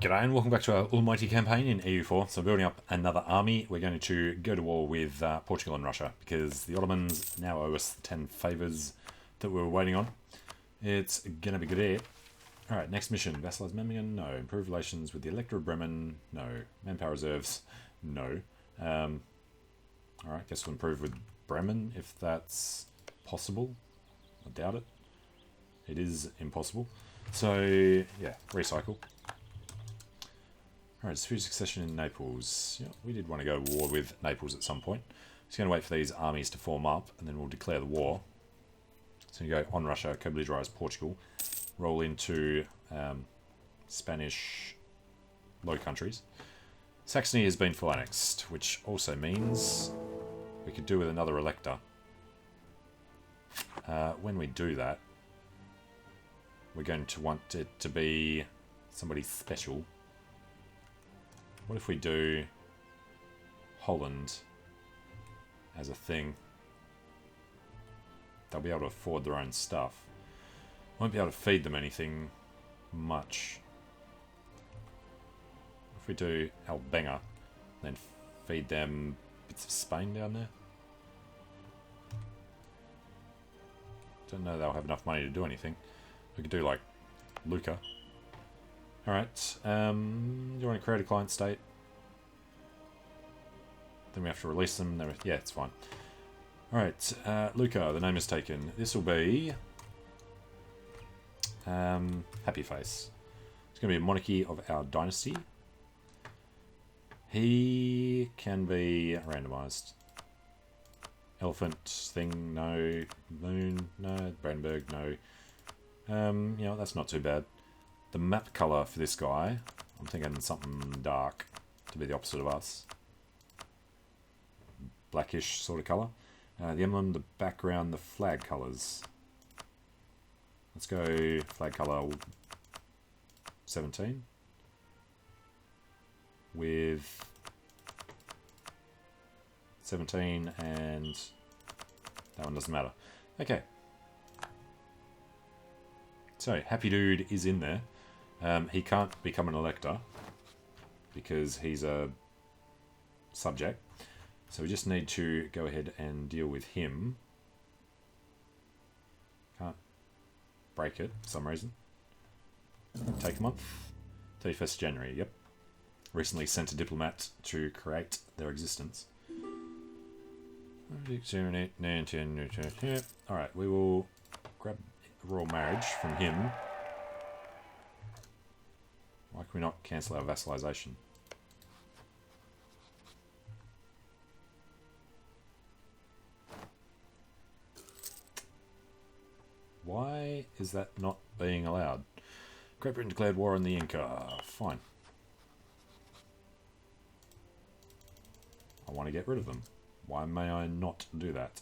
G'day and welcome back to our Ulmighty campaign in EU4. So building up another army, we're going to go to war with Portugal and Russia because the Ottomans now owe us 10 favours that we were waiting on. It's going to be great. Alright, next mission. Vassalize Memmingen? No. Improve relations with the Elector of Bremen? No. Manpower reserves? No. Alright, guess we'll improve with Bremen if that's possible. I doubt it. It is impossible. So, yeah, recycle. Alright, dispute succession in Naples. Yeah, we did want to go to war with Naples at some point. Just going to wait for these armies to form up, and then we'll declare the war. So you go on Russia, co-belligerize Portugal, roll into Spanish Low Countries. Saxony has been full annexed, which also means we could do with another elector. When we do that, we're going to want it to be somebody special. What if we do Holland as a thing? They'll be able to afford their own stuff. Won't be able to feed them anything much. If we do Albenga, then feed them bits of Spain down there. Don't know they'll have enough money to do anything. We could do like Lucca. Alright, do you want to create a client state? Then we have to release them. Yeah, it's fine. Alright, Lucca, the name is taken. This will be Happy Face. It's going to be a monarchy of our dynasty. He can be randomized. Elephant thing, no. Moon, no. Brandenburg, no. You know, that's not too bad. The map colour for this guy, I'm thinking something dark to be the opposite of us. Blackish sort of colour. The emblem, the background, the flag colours. Let's go flag colour 17. With 17 and that one doesn't matter. Okay. So, Happy Dude is in there. He can't become an elector because he's a subject. So we just need to go ahead and deal with him. Can't break it for some reason. Take a month. 31st January, yep. Recently sent a diplomat to create their existence. Alright, we will grab royal marriage from him. Why can we not cancel our vassalization? Why is that not being allowed? Great Britain declared war on the Inca. Fine. I want to get rid of them. Why may I not do that?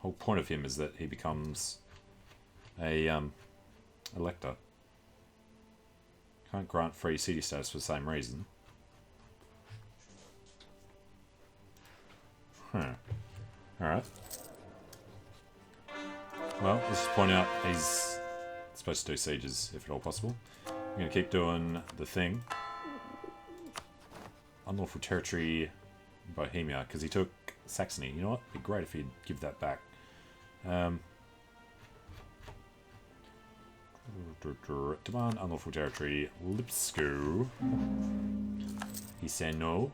Whole point of him is that he becomes a elector. Can't grant free city status for the same reason. Huh. Alright. Well, let's just point out he's supposed to do sieges if at all possible. I'm going to keep doing the thing. Unlawful territory Bohemia, because he took Saxony. You know what? It'd be great if he'd give that back. Demand unlawful territory Lipsko. He said no.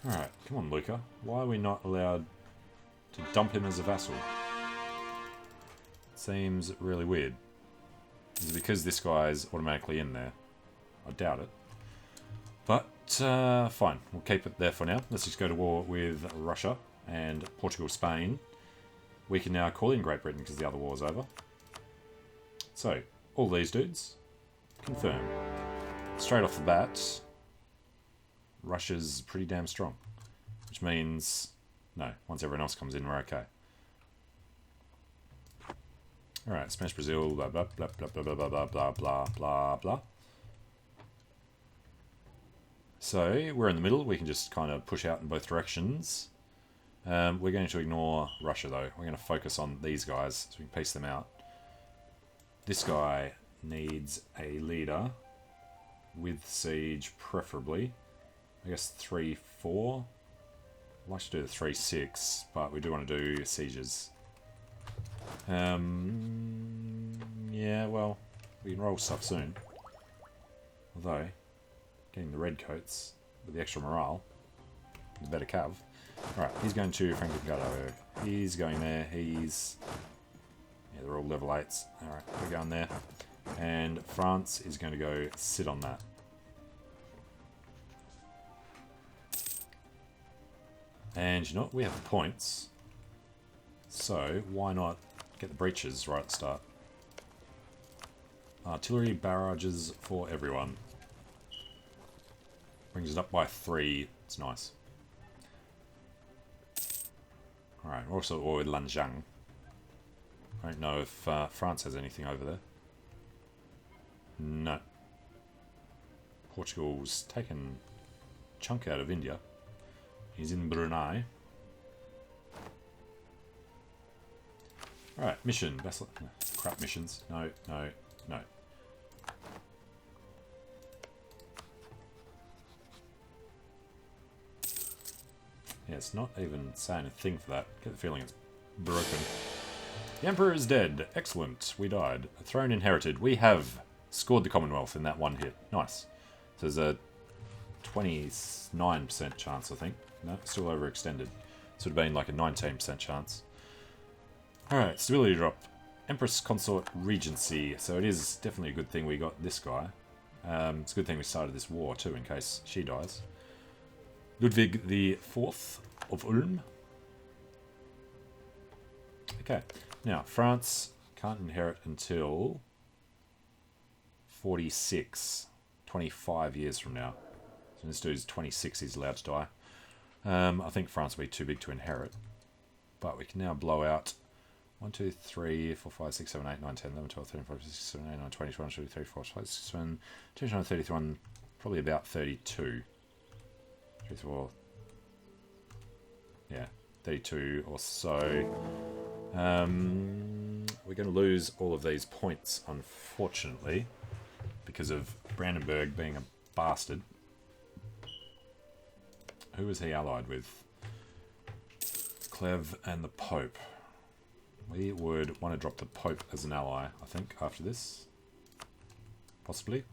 Alright, come on Lucca. Why are we not allowed to dump him as a vassal? Seems really weird. Is it because this guy's automatically in there? I doubt it. But, fine. We'll keep it there for now. Let's just go to war with Russia and Portugal, Spain. We can now call in Great Britain because the other war's over. So, all these dudes, confirm. Straight off the bat, Russia's pretty damn strong. Which means, no, once everyone else comes in, we're okay. Alright, Spanish Brazil, blah blah blah blah blah blah blah blah blah blah blah. So, we're in the middle, we can just kind of push out in both directions. We're going to ignore Russia, though. We're going to focus on these guys, so we can piece them out. This guy needs a leader with siege, preferably. I guess 3-4. I'd like to do the 3-6, but we do want to do sieges. Yeah, well, we can roll stuff soon. Although, getting the red coats with the extra morale, the better cav. Alright, he's going to Franco-Gatto. He's going there. He's... yeah, they're all level 8s. Alright, we're going there. And France is going to go sit on that. And you know what? We have the points. So, why not get the breaches right at the start? Artillery barrages for everyone. Brings it up by 3. It's nice. Alright, also with Lanjiang. I don't know if France has anything over there. No. Portugal's taken a chunk out of India. He's in Brunei. Alright, mission. Crap missions. No, no, no. Yeah, it's not even saying a thing for that. I get the feeling it's broken. The Emperor is dead. Excellent. We died. A throne inherited. We have scored the Commonwealth in that one hit. Nice. So there's a 29% chance, I think. No, still overextended. This would have been like a 19% chance. Alright, stability drop. Empress Consort Regency. So it is definitely a good thing we got this guy. It's a good thing we started this war too, in case she dies. Ludwig the IV of Ulm. Okay, now France can't inherit until 46, 25 years from now. So this dude's 26, he's allowed to die. I think France will be too big to inherit. But we can now blow out 1, 2, 3, 4, 5, 6, 7, 8, 9, 10, 11, 12, 13, 14, 15, 16, 17, 18, 19, 20, 21, 22, 23, 24, 25, 26, 27, 29, 31, probably about 32. 34. Yeah, 32 or so. We're going to lose all of these points, unfortunately, because of Brandenburg being a bastard. Who was he allied with? Clev and the Pope. We would want to drop the Pope as an ally, I think, after this. Possibly.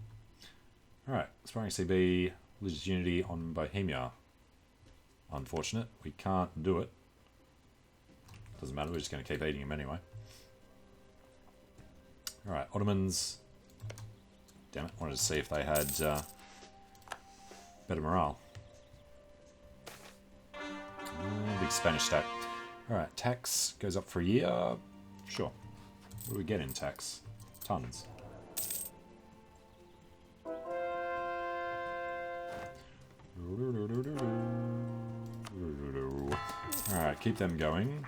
Alright, Aspiring CB, Religious Unity on Bohemia. Unfortunate. We can't do it. Doesn't matter, we're just going to keep eating him anyway. Alright, Ottomans. Damn it, wanted to see if they had better morale. Big Spanish stack. Alright, tax goes up for a year. Sure. What do we get in tax? Tons. Alright, keep them going.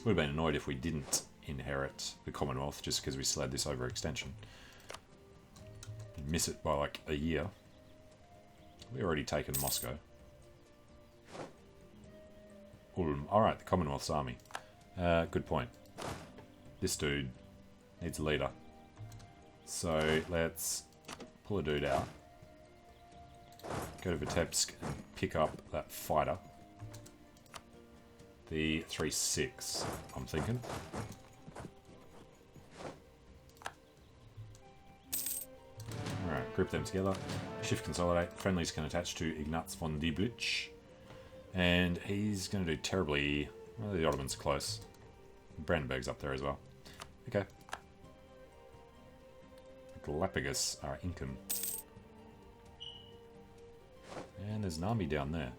Would have been annoyed if we didn't inherit the Commonwealth just because we still had this overextension. You'd miss it by like a year. We've already taken Moscow. Ulm. Alright, the Commonwealth's army. Good point. This dude needs a leader. So let's pull a dude out. Go to Vitebsk and pick up that fighter. The 3-6, I'm thinking. Alright, group them together. Shift consolidate. Friendlies can attach to Ignaz von Dieblitz. And he's going to do terribly. Well, the Ottomans are close. Brandenburg's up there as well. Okay. Galapagos are Incan. And there's an army down there.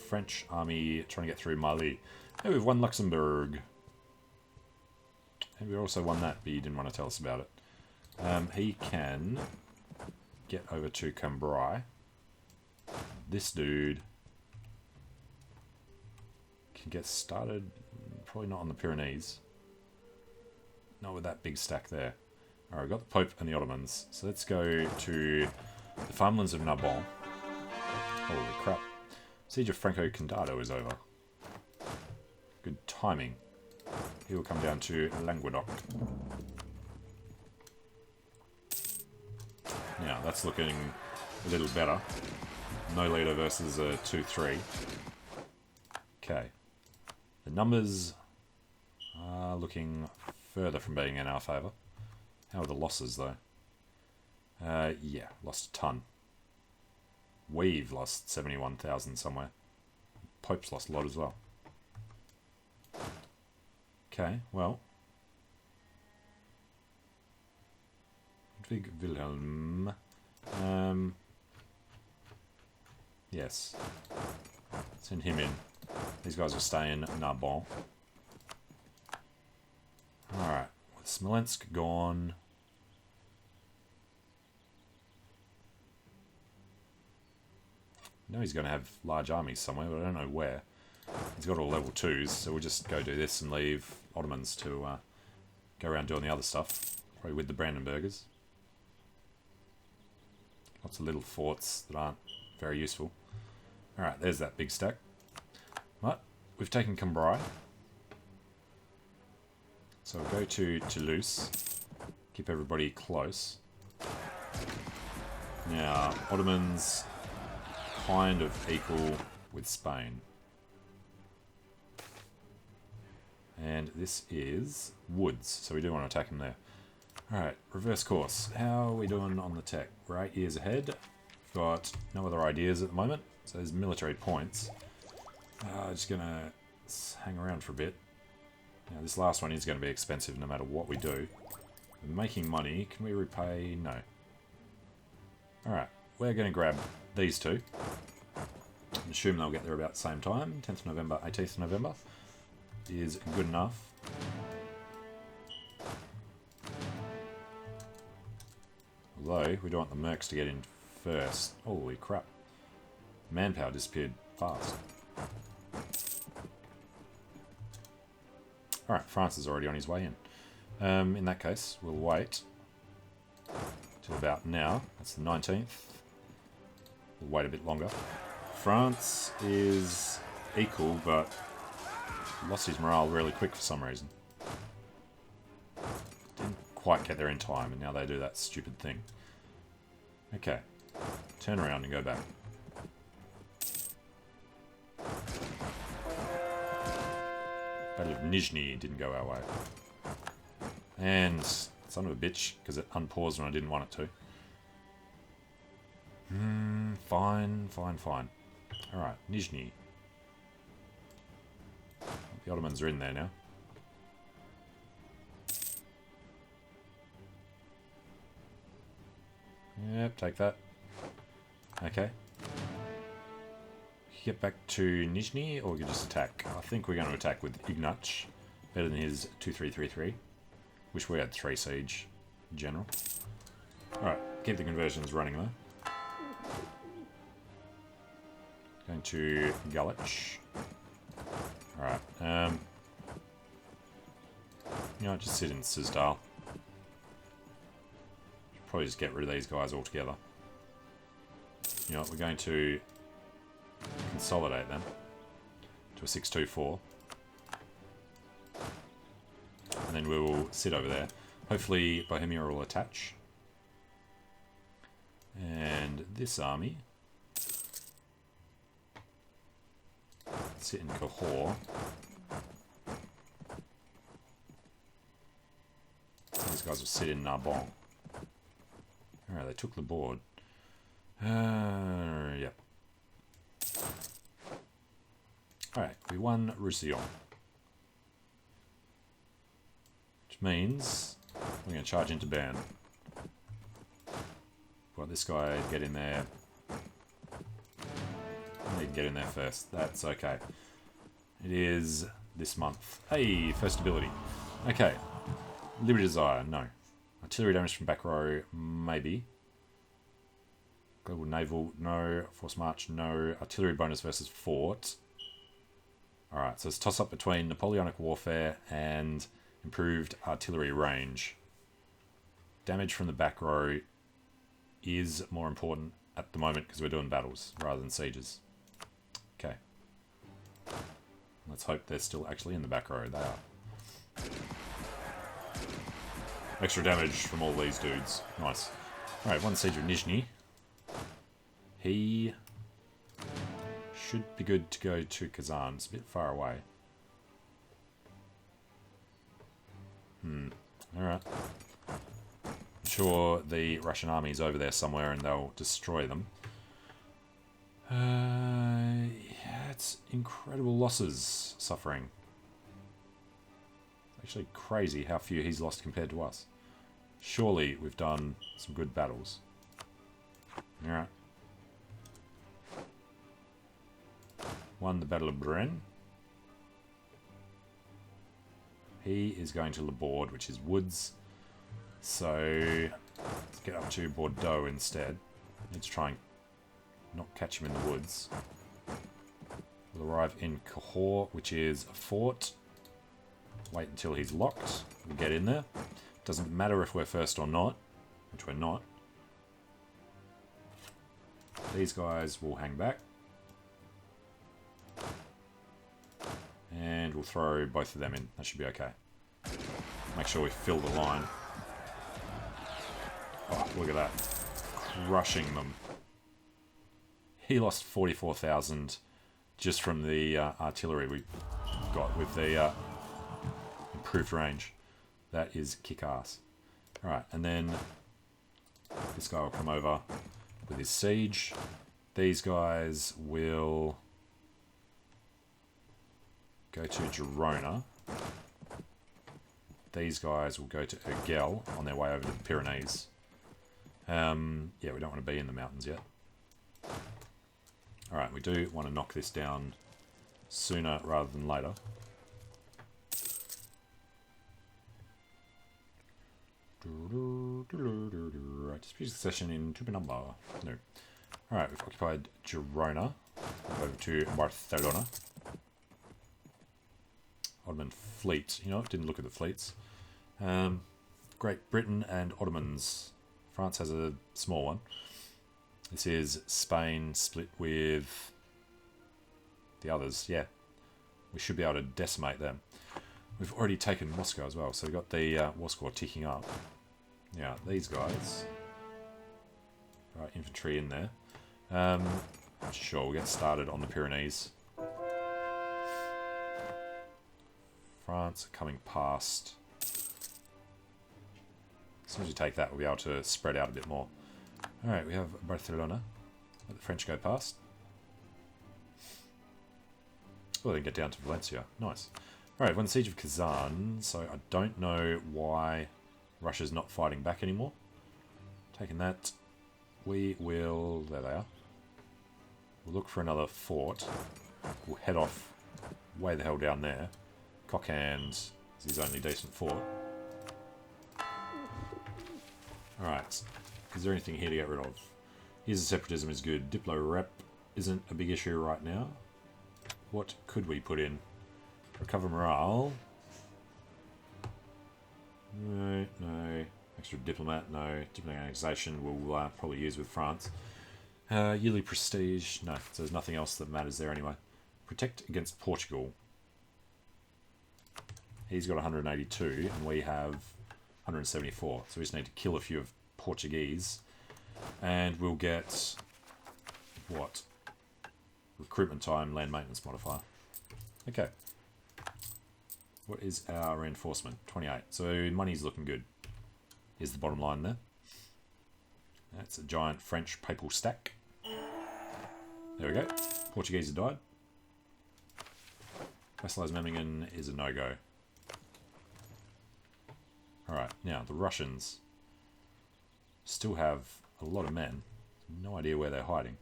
French army trying to get through Mali. Hey, we've won Luxembourg. And we also won that, but you didn't want to tell us about it. He can get over to Cambrai. This dude can get started, probably not on the Pyrenees. Not with that big stack there. Alright, we've got the Pope and the Ottomans. So let's go to the farmlands of Narbonne. Holy crap. Siege of Franco Condado is over. Good timing. He will come down to Languedoc. Now, that's looking a little better. No leader versus a 2-3. Okay. The numbers are looking further from being in our favour. How are the losses, though? Yeah, lost a ton. We've lost 71,000 somewhere. Pope's lost a lot as well. Okay, well. Ludwig Wilhelm. Yes. Send him in. These guys will stay in Narbonne. Alright, with Smolensk gone. I know he's going to have large armies somewhere, but I don't know where. He's got all level 2s, so we'll just go do this and leave Ottomans to go around doing the other stuff. Probably with the Brandenburgers. Lots of little forts that aren't very useful. Alright, there's that big stack. But we've taken Cambrai. So we'll go to Toulouse. Keep everybody close. Now, Ottomans kind of equal with Spain. And this is woods, so we do want to attack them there. Alright, reverse course. How are we doing on the tech? We're 8 years ahead. We've got no other ideas at the moment, so there's military points. Just gonna hang around for a bit. Now, this last one is going to be expensive no matter what we do. We're making money. Can we repay? No. Alright, we're going to grab these two. I assume they'll get there about the same time. 10th November, 18th November is good enough. Although, we don't want the mercs to get in first. Holy crap. Manpower disappeared fast. Alright, France is already on his way in. In that case, we'll wait till about now. That's the 19th. We'll wait a bit longer. France is equal, but lost his morale really quick for some reason. Didn't quite get there in time, and now they do that stupid thing. Okay. Turn around and go back. Battle of Nizhny didn't go our way. And son of a bitch, because it unpaused when I didn't want it to. Fine. Alright, Nizhny. The Ottomans are in there now. Yep, take that. Okay. Get back to Nizhny, or we can just attack. I think we're going to attack with Ignach. Better than his 2-3-3-3. Wish we had 3 siege in general. Alright, keep the conversions running though. Going to Galich. Alright, you know, just sit in Sizdal. Should probably just get rid of these guys altogether. You know what, we're going to consolidate them to a 6-2-4. And then we will sit over there. Hopefully Bohemia will attach. And this army sit in Cahors. These guys will sit in Narbonne. Alright, they took the board. Yep. Alright, we won Roussillon. Which means we're going to charge into Bern. Got this guy get in there. I need to get in there first. That's okay. It is this month. Hey, first ability. Okay. Liberty Desire, no. Artillery damage from back row, maybe. Global Naval, no. Force March, no. Artillery bonus versus fort. Alright, so it's a toss-up between Napoleonic Warfare and improved artillery range. Damage from the back row is more important at the moment because we're doing battles rather than sieges. Okay. Let's hope they're still actually in the back row. They are. Extra damage from all these dudes. Nice. Alright, one siege of Nizhny. He should be good to go to Kazan. It's a bit far away. Alright. I'm sure the Russian army's over there somewhere and they'll destroy them. Yeah, it's incredible losses suffering. It's actually crazy how few he's lost compared to us. Surely we've done some good battles. Alright. Won the Battle of Bren. He is going to Laborde, which is woods. So let's get up to Bordeaux instead. Let's try and not catch him in the woods. We'll arrive in Cahors, which is a fort. Wait until he's locked. We'll get in there. Doesn't matter if we're first or not, which we're not. These guys will hang back. And we'll throw both of them in. That should be okay. Make sure we fill the line. Oh, look at that. Crushing them. He lost 44,000 just from the artillery we got with the improved range. That is kick-ass. Alright, and then this guy will come over with his siege. These guys will go to Girona. These guys will go to Urgell on their way over to the Pyrenees. Yeah, we don't want to be in the mountains yet. Alright, we do want to knock this down sooner rather than later. Dispute succession in Tupinamba. No. Alright, we've occupied Girona. We'll over to Barcelona. Ottoman fleet. You know what? Didn't look at the fleets. Great Britain and Ottomans. France has a small one. This is Spain split with the others. Yeah. We should be able to decimate them. We've already taken Moscow as well, so we've got the war score ticking up. Yeah, these guys. Right, infantry in there. Sure, we'll get started on the Pyrenees. France coming past. As soon as we take that, we'll be able to spread out a bit more. Alright, we have Barcelona. Let the French go past. Oh, they can get down to Valencia. Nice. Alright, won the Siege of Kazan, so I don't know why Russia's not fighting back anymore. Taking that, we will... There they are. We'll look for another fort. We'll head off way the hell down there. Cockhand is his only decent fort. Alright, is there anything here to get rid of? Here's the separatism is good. Diplo rep isn't a big issue right now. What could we put in? Recover morale. No, no. Extra diplomat, no. Diplomatic annexation we'll probably use with France. Yearly prestige, no. So there's nothing else that matters there anyway. Protect against Portugal. He's got 182 and we have 174. So we just need to kill a few of Portuguese. And we'll get... what? Recruitment time, land maintenance modifier. Okay. What is our reinforcement? 28. So money's looking good. Here's the bottom line there. That's a giant French papal stack. There we go. Portuguese have died. Vassalize Memmingen is a no-go. Alright, now the Russians still have a lot of men. No idea where they're hiding.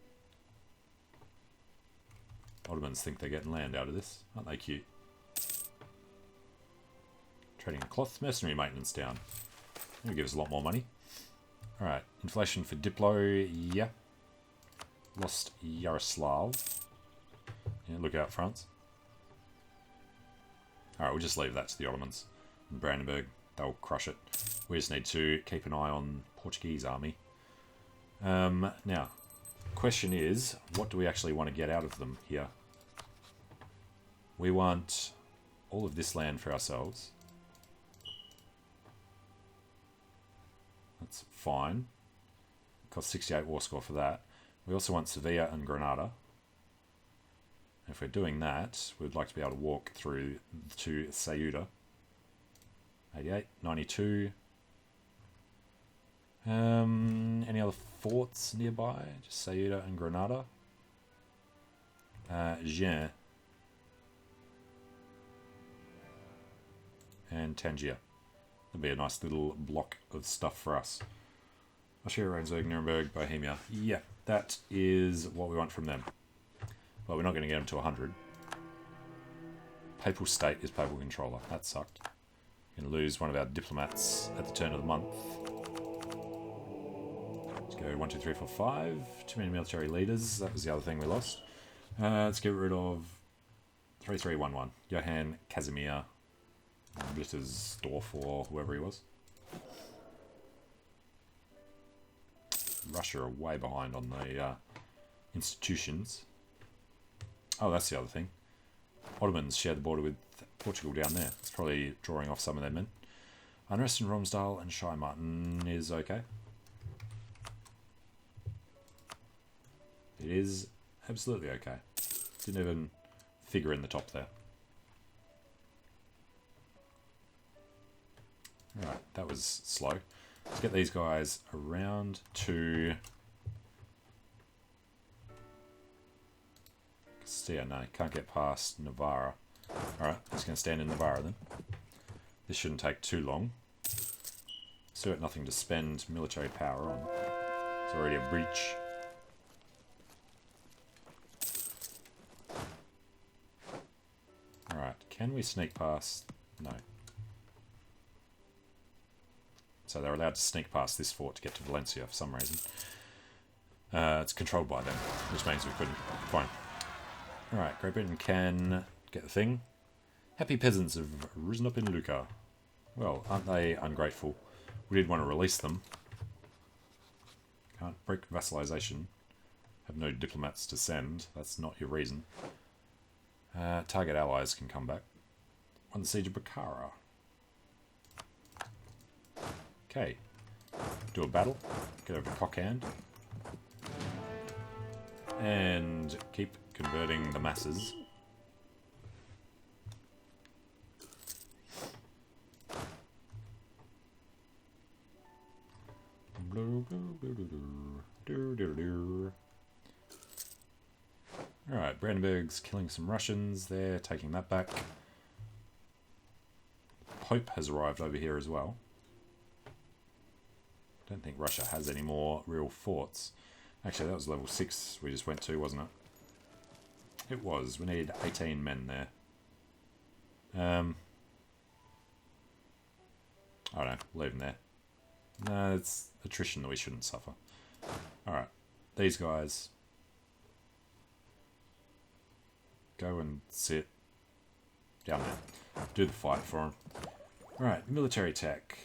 Ottomans think they're getting land out of this. Aren't they cute? Trading cloth, mercenary maintenance down. That'll give us a lot more money. Alright, inflation for Diplo, yeah. Lost Yaroslav. Yeah, look out, France. Alright, we'll just leave that to the Ottomans. And Brandenburg, they'll crush it. We just need to keep an eye on Portuguese army. Now, question is, what do we actually want to get out of them here? We want all of this land for ourselves. That's fine. Cost 68 war score for that. We also want Sevilla and Granada. If we're doing that, we'd like to be able to walk through to Ceuta. 88, 92. Any other forts nearby? Just Ceuta and Granada. Gien. And Tangier. That'd be a nice little block of stuff for us. Austria, Rheinsberg, Nuremberg, Bohemia. Yeah, that is what we want from them. Well, we're not going to get them to 100. Papal State is Papal Controller. That sucked. We're going to lose one of our diplomats at the turn of the month. Let's go 1, 2, 3, 4, 5. Too many military leaders. That was the other thing we lost. Let's get rid of 3311. Johann Casimir Blittersdorf, or whoever he was. Russia are way behind on the institutions. Oh, that's the other thing. Ottomans share the border with Portugal down there. It's probably drawing off some of their men. Unrest in Romsdal and Scheimarten is okay. It is absolutely okay. Didn't even figure in the top there. Alright, that was slow. Let's get these guys around to Castilla. No, can't get past Navarra. Alright, just going to stand in Navarra then. This shouldn't take too long. Still got nothing to spend military power on. It's already a breach. Alright, can we sneak past? No. So they're allowed to sneak past this fort to get to Valencia for some reason. It's controlled by them, which means we couldn't. Fine. Alright, Great Britain can get the thing. Happy peasants have risen up in Lucca. Well, aren't they ungrateful? We did want to release them. Can't break vassalization. Have no diplomats to send. That's not your reason. Target allies can come back. Won the siege of Bukhara. Okay. Do a battle. Get over to Cockhand. And keep converting the masses. Alright, Brandenburg's killing some Russians. They're taking that back. Pope has arrived over here as well. Don't think Russia has any more real forts. Actually, that was level 6 we just went to, wasn't it? It was. We need 18 men there. I don't know. Leave them there. No, it's attrition that we shouldn't suffer. Alright. These guys. Go and sit down there. Do the fight for them. Alright, military tech.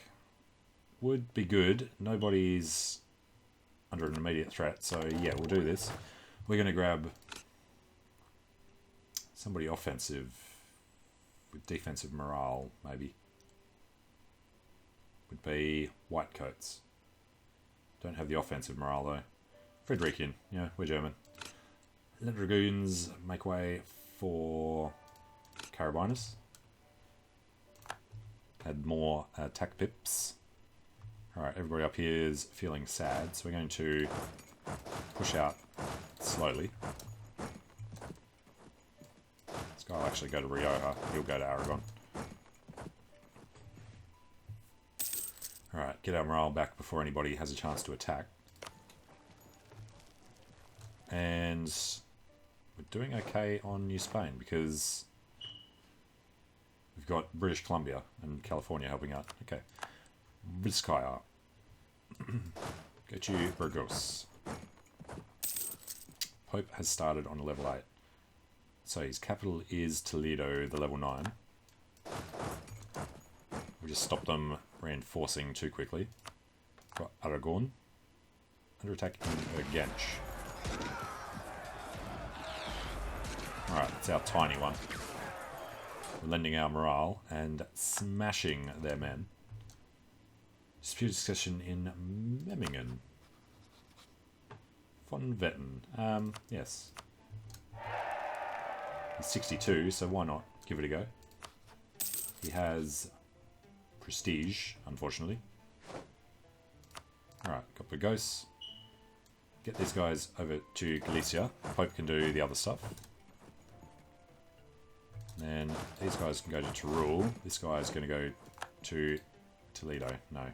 Would be good. Nobody's under an immediate threat, so yeah, we'll do this. We're going to grab somebody offensive with defensive morale, maybe. Would be Whitecoats. Don't have the offensive morale though. Frederikian, yeah, we're German. Let Dragoons make way for Carabiners. Had more attack pips. Alright, everybody up here is feeling sad, so we're going to push out slowly. This guy will actually go to Rioja, he'll go to Aragon. Alright, get our morale back before anybody has a chance to attack. And we're doing okay on New Spain because we've got British Columbia and California helping out. Okay. Vizcaya. Get you Burgos. Pope has started on a level 8. So his capital is Toledo, the level 9. We just stopped them reinforcing too quickly. Got Aragon. Under attack in Gench. Alright, it's our tiny one. We're lending our morale and smashing their men. Dispute discussion in Memmingen. Von Vetten. Yes. He's 62, so why not? Give it a go. He has prestige, unfortunately. Alright, couple of ghosts. Get these guys over to Galicia. Pope can do the other stuff. Then these guys can go to Tyrol. This guy is going to go to Toledo. No.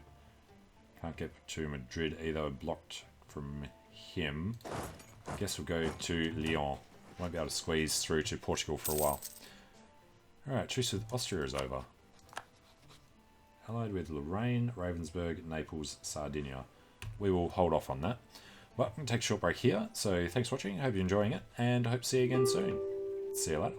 Can't get to Madrid either. Blocked from him. I guess we'll go to Lyon. Won't be able to squeeze through to Portugal for a while. Alright, truce with Austria is over. Allied with Lorraine, Ravensburg, Naples, Sardinia. We will hold off on that. But I'm going to take a short break here. So thanks for watching. I hope you're enjoying it. And I hope to see you again soon. See you later.